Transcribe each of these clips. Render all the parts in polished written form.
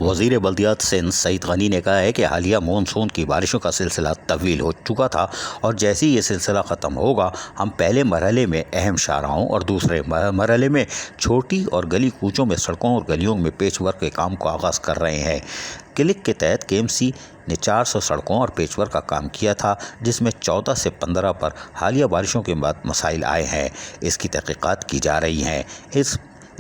वज़ीर बल्दियात सिंध सईद गनी ने कहा है कि हालिया मानसून की बारिशों का सिलसिला तवील हो चुका था और जैसे ही ये सिलसिला ख़त्म होगा हम पहले मरहले में अहम शाहराहों और दूसरे मरहले में छोटी और गली कूचों में सड़कों और गलियों में पेच वर्क के काम को आगाज़ कर रहे हैं। क्लिक के तहत KMC ने 400 सड़कों और पेच वर्क का काम किया था, जिसमें 14 से 15 पर हालिया बारिशों के बाद मसाइल आए हैं। इसकी तहक़ीक़ात की जा रही हैं।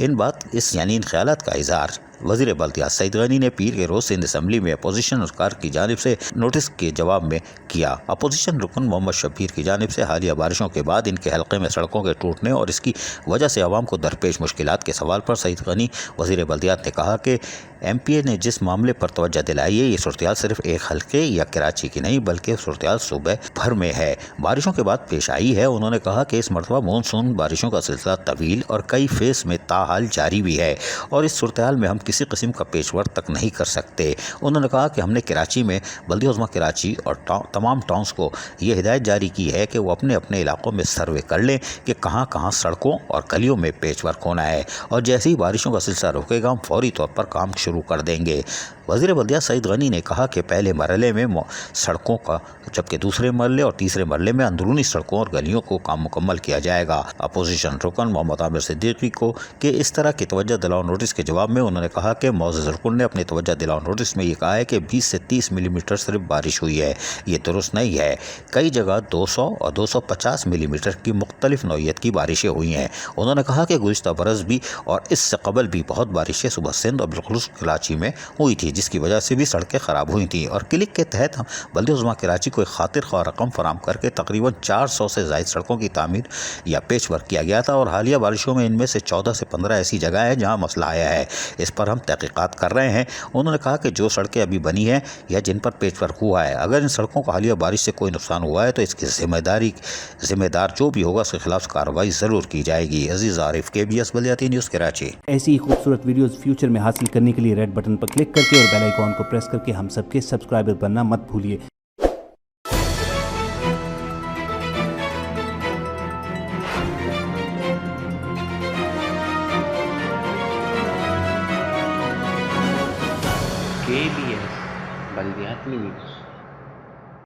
इन ख़यालात का इज़हार वज़ीर बल्दियात सईद गनी ने पीर के रोज़ सिंध असम्बली में अपोजिशन कार की जानिब से नोटिस के जवाब में किया। अपोजिशन रुकन मोहम्मद शब्बीर की जानिब से हालिया बारिशों के बाद इनके हल्के में सड़कों के टूटने और इसकी वजह से आवाम को दरपेश मुश्किलात के सवाल पर सईद गनी वज़ीर बल्दियात ने कहा कि MPA ने जिस मामले पर तवज्जो दिलाई है, ये सूरत सिर्फ एक हल्के या कराची की नहीं बल्कि सूरत सूबे भर में है, बारिशों के बाद पेश आई है। उन्होंने कहा कि इस मरतबा मानसून बारिशों का सिलसिला तवील और कई फेस में ताहाल जारी भी है और इस सूरत में हम किसी किस्म का पेशवर तक नहीं कर सकते। उन्होंने कहा कि हमने कराची में बल्दिया उज़्मा कराची और तमाम टाउन्स को ये हिदायत जारी की है कि वो अपने अपने इलाकों में सर्वे कर लें कि कहाँ कहाँ सड़कों और गलियों में पेच वर्क होना है और जैसे ही बारिशों का सिलसिला रुकेगा हम फौरी तौर पर काम शुरू कर देंगे। वज़ीर बल्दियात सईद गनी ने कहा कि पहले मरहले में सड़कों का, जबकि दूसरे मरहले और तीसरे मरहले में अंदरूनी सड़कों और गलियों को काम मुकम्मल किया जाएगा। अपोजिशन रुकन मोहम्मद आमिर सिद्दीकी को कि इस तरह की तवज्जो दिलाओ नोटिस के जवाब में उन्होंने कहा कि मोअज़्ज़ज़ रुकन ने अपनी तवज्जो दिलाओ नोटिस में ये कहा है कि 20 से 30 मिलीमीटर सिर्फ बारिश हुई है। ये दुरुस्त नहीं है। कई जगह 200 और 250 मिलीमीटर की मुख्तलिफ नौइयत की बारिशें हुई हैं। उन्होंने कहा कि गुज़िश्ता बरस भी और इससे कबल भी बहुत बारिशें सुबह सिंध और बिलखुसूस कराची में हुई थी, जिसकी वजह से भी सड़कें ख़राब हुई थी। और क्लिक के तहत हम बल्दिया उज़्मा कराची को एक खातिर ख्वाह रकम फराम करके तकरीबन 400 से ज़ायद सड़कों की तामीर या पेच वर्क किया गया था और हालिया बारिशों में इनमें से 14 से 15 ऐसी जगह है जहाँ मसला आया है। इस पर हम तहक़ीक़ात कर रहे हैं। उन्होंने कहा कि जो सड़कें अभी बनी हैं या जिन पर पेच वर्क हुआ है, अगर इन सड़कों को हालिया बारिश से कोई नुकसान हुआ है तो इसकी ज़िम्मेदार जो भी होगा उसके खिलाफ कार्रवाई ज़रूर की जाएगी। अज़ीज़ आरिफ, KBS बल्दियाती न्यूज़ कराची। ऐसी खूबसूरत वीडियोस फ्यूचर में हासिल करने के लिए रेड बटन पर क्लिक करके और बेल आइकॉन को प्रेस करके हम सबके सब्सक्राइबर बनना मत भूलिए। KBS बल्दियाती न्यूज़।